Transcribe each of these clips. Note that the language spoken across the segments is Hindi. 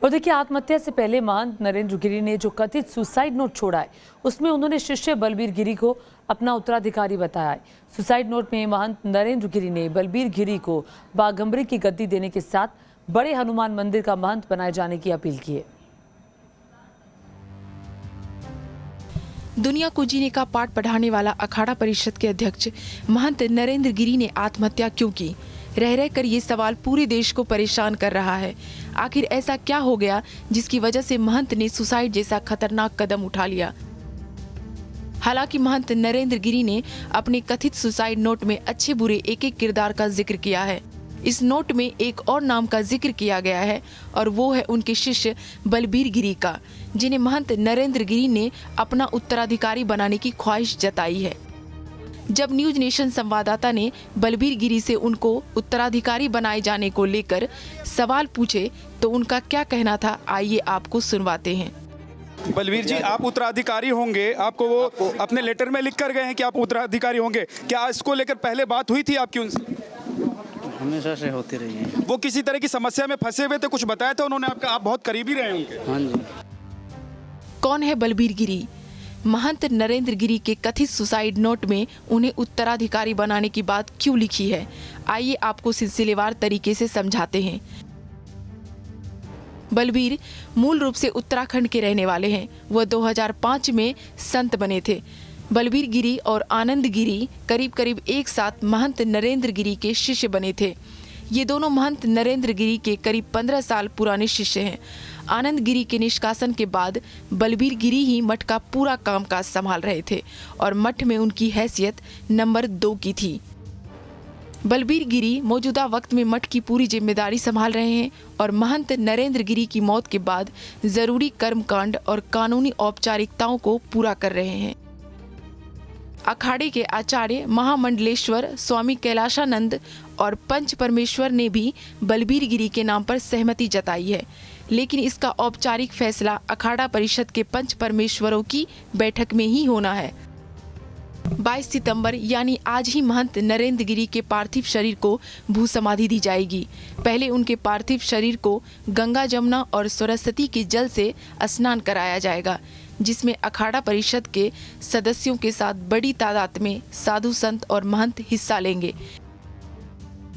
और देखिए, आत्महत्या से पहले महंत नरेंद्र गिरी ने जो कथित सुसाइड नोट छोड़ा है, उसमें उन्होंने शिष्य बलबीर गिरी को अपना उत्तराधिकारी बताया है। सुसाइड नोट में महंत नरेंद्र गिरी ने बलबीर गिरी को बागंबरी की गद्दी देने के साथ बड़े हनुमान मंदिर का महंत बनाए जाने की अपील की है। दुनिया को जीने का पाठ पढ़ाने वाला अखाड़ा परिषद के अध्यक्ष महंत नरेंद्र गिरी ने आत्महत्या क्यों की? रह रहकर ये सवाल पूरे देश को परेशान कर रहा है। आखिर ऐसा क्या हो गया जिसकी वजह से महंत ने सुसाइड जैसा खतरनाक कदम उठा लिया? हालांकि महंत नरेंद्र गिरी ने अपने कथित सुसाइड नोट में अच्छे बुरे एक एक किरदार का जिक्र किया है। इस नोट में एक और नाम का जिक्र किया गया है और वो है उनके शिष्य बलबीर गिरी का, जिन्हें महंत नरेंद्र गिरी ने अपना उत्तराधिकारी बनाने की ख्वाहिश जताई है। जब न्यूज नेशन संवाददाता ने बलबीर गिरी से उनको उत्तराधिकारी बनाए जाने को लेकर सवाल पूछे तो उनका क्या कहना था, आइए आपको सुनवाते हैं। बलबीर जी, आप उत्तराधिकारी होंगे, आपको वो अपने लेटर में लिख कर गए हैं कि आप उत्तराधिकारी होंगे। क्या इसको लेकर पहले बात हुई थी आपकी उनसे? हमेशा से होती रही है। वो किसी तरह की समस्या में फंसे हुए थे, कुछ बताया था उन्होंने आपका? आप बहुत करीबी रहे उनके। हाँ जी। कौन है बलबीर गिरी? महंत नरेंद्र गिरी के कथित सुसाइड नोट में उन्हें उत्तराधिकारी बनाने की बात क्यों लिखी है, आइए आपको सिलसिलेवार तरीके से समझाते हैं। बलबीर मूल रूप से उत्तराखंड के रहने वाले हैं। वह 2005 में संत बने थे। बलबीर गिरी और आनंद गिरी करीब करीब एक साथ महंत नरेंद्र गिरी के शिष्य बने थे। ये दोनों महंत नरेंद्र गिरी के करीब 15 साल पुराने शिष्य हैं। आनंद गिरी के निष्कासन के बाद बलबीर गिरी ही मठ का पूरा कामकाज संभाल रहे थे और मठ में उनकी हैसियत नंबर 2 की थी। बलबीर गिरी मौजूदा वक्त में मठ की पूरी जिम्मेदारी संभाल रहे हैं और महंत नरेंद्र गिरी की मौत के बाद जरूरी कर्मकांड और कानूनी औपचारिकताओं को पूरा कर रहे हैं। अखाड़े के आचार्य महामंडलेश्वर स्वामी कैलाशानंद और पंच परमेश्वर ने भी बलबीर गिरी के नाम पर सहमति जताई है, लेकिन इसका औपचारिक फैसला अखाड़ा परिषद के पंच परमेश्वरों की बैठक में ही होना है। 22 सितंबर यानी आज ही महंत नरेंद्र गिरी के पार्थिव शरीर को भू समाधि दी जाएगी। पहले उनके पार्थिव शरीर को गंगा, जमुना और सरस्वती के जल से स्नान कराया जाएगा, जिसमें अखाड़ा परिषद के सदस्यों के साथ बड़ी तादाद में साधु संत और महंत हिस्सा लेंगे।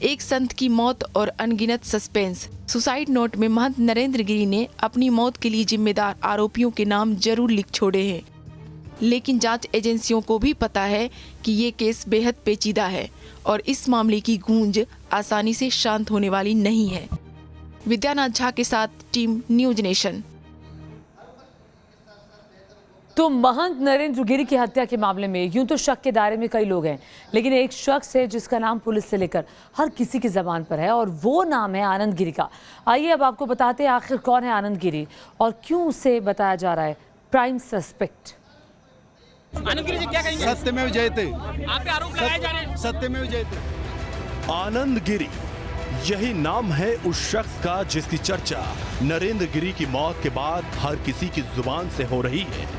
एक संत की मौत और अनगिनत सस्पेंस। सुसाइड नोट में महंत नरेंद्र गिरी ने अपनी मौत के लिए जिम्मेदार आरोपियों के नाम जरूर लिख छोड़े हैं, लेकिन जांच एजेंसियों को भी पता है कि ये केस बेहद पेचीदा है और इस मामले की गूंज आसानी से शांत होने वाली नहीं है। विद्यानाथ झा के साथ टीम न्यूज नेशन। तो महंत नरेंद्र गिरी की हत्या के मामले में यूं तो शक के दायरे में कई लोग हैं, लेकिन एक शख्स है जिसका नाम पुलिस से लेकर हर किसी की जबान पर है और वो नाम है आनंद गिरी का। आइए अब आपको बताते हैं आखिर कौन है आनंद गिरी और क्यों उसे बताया जा रहा है प्राइम सस्पेक्ट। आनंद गिरी जी क्या कहेंगे? सत्यमेव जयते। आप पे आरोप लगाए जा रहे हैं। सत्यमेव जयते। आनंद गिरी, यही नाम है उस शख्स का जिसकी चर्चा नरेंद्र गिरी की मौत के बाद हर किसी की जुबान से हो रही है।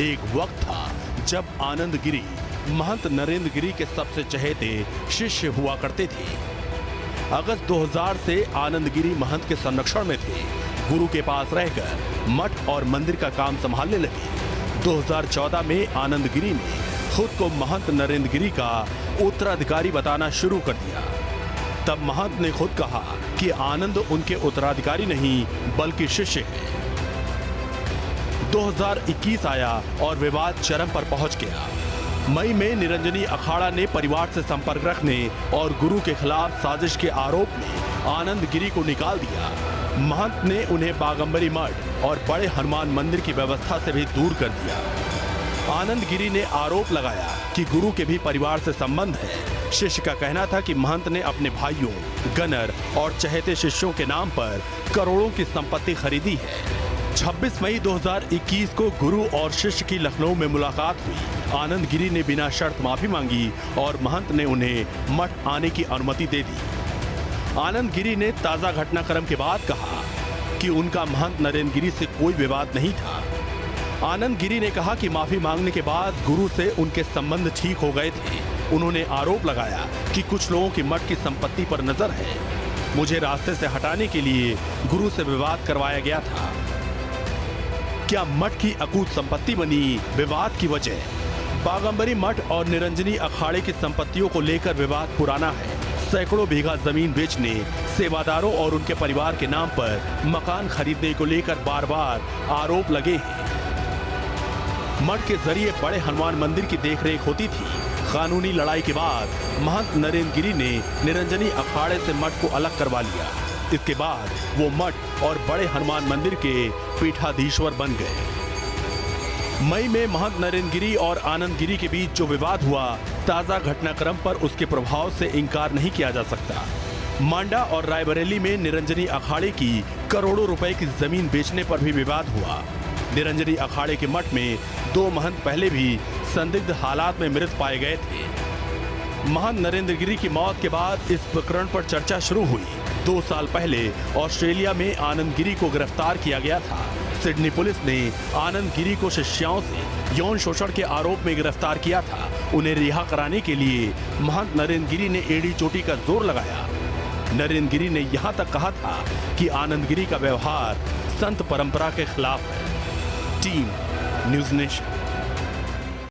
एक वक्त था जब आनंद गिरी महंत नरेंद्र गिरी के सबसे चहेते शिष्य हुआ करते थे। अगस्त 2000 से आनंद गिरी महंत के संरक्षण में थे। गुरु के पास रहकर मठ और मंदिर का काम संभालने लगे। 2014 में आनंद गिरी ने खुद को महंत नरेंद्र गिरी का उत्तराधिकारी बताना शुरू कर दिया। तब महंत ने खुद कहा कि आनंद उनके उत्तराधिकारी नहीं बल्कि शिष्य है। 2021 आया और विवाद चरम पर पहुंच गया। मई में निरंजनी अखाड़ा ने परिवार से संपर्क रखने और गुरु के खिलाफ साजिश के आरोप में आनंद गिरी को निकाल दिया। महंत ने उन्हें बागंबरी मठ और बड़े हनुमान मंदिर की व्यवस्था से भी दूर कर दिया। आनंद गिरी ने आरोप लगाया कि गुरु के भी परिवार से संबंध है। शिष्य का कहना था कि महंत ने अपने भाइयों, गनर और चहेते शिष्यों के नाम पर करोड़ों की संपत्ति खरीदी है। 26 मई 2021 को गुरु और शिष्य की लखनऊ में मुलाकात हुई। आनंद गिरी ने बिना शर्त माफी मांगी और महंत ने उन्हें मठ आने की अनुमति दे दी। आनंद गिरी ने ताजा घटनाक्रम के बाद कहा कि उनका महंत नरेंद्र गिरी से कोई विवाद नहीं था। आनंद गिरी ने कहा कि माफी मांगने के बाद गुरु से उनके संबंध ठीक हो गए थे। उन्होंने आरोप लगाया कि कुछ लोगों की मठ की संपत्ति पर नजर है। मुझे रास्ते से हटाने के लिए गुरु से विवाद करवाया गया था। क्या मठ की अकूत संपत्ति बनी विवाद की वजह? बागंबरी मठ और निरंजनी अखाड़े की संपत्तियों को लेकर विवाद पुराना है। सैकड़ों बीघा जमीन बेचने, सेवादारों और उनके परिवार के नाम पर मकान खरीदने को लेकर बार बार आरोप लगे हैं। मठ के जरिए बड़े हनुमान मंदिर की देखरेख होती थी। कानूनी लड़ाई के बाद महंत नरेंद्र गिरी ने निरंजनी अखाड़े से मठ को अलग करवा लिया। इसके बाद वो मठ और बड़े हनुमान मंदिर के पीठाधीश्वर बन गए। मई में महंत नरेंद्र गिरी और आनंद गिरी के बीच जो विवाद हुआ, ताजा घटनाक्रम पर उसके प्रभाव से इंकार नहीं किया जा सकता। मांडा और रायबरेली में निरंजनी अखाड़े की करोड़ों रुपए की जमीन बेचने पर भी विवाद हुआ। निरंजनी अखाड़े के मठ में 2 महंत पहले भी संदिग्ध हालात में मृत पाए गए थे। महंत नरेंद्र गिरी की मौत के बाद इस प्रकरण पर चर्चा शुरू हुई। 2 साल पहले ऑस्ट्रेलिया में आनंद गिरी को गिरफ्तार किया गया था। सिडनी पुलिस ने आनंद गिरी को शिष्याओं से यौन शोषण के आरोप में गिरफ्तार किया था। उन्हें रिहा कराने के लिए महंत नरेंद्र गिरी ने एड़ी चोटी का जोर लगाया। नरेंद्र गिरी ने यहाँ तक कहा था कि आनंद गिरी का व्यवहार संत परंपरा के खिलाफ है। Team news nation.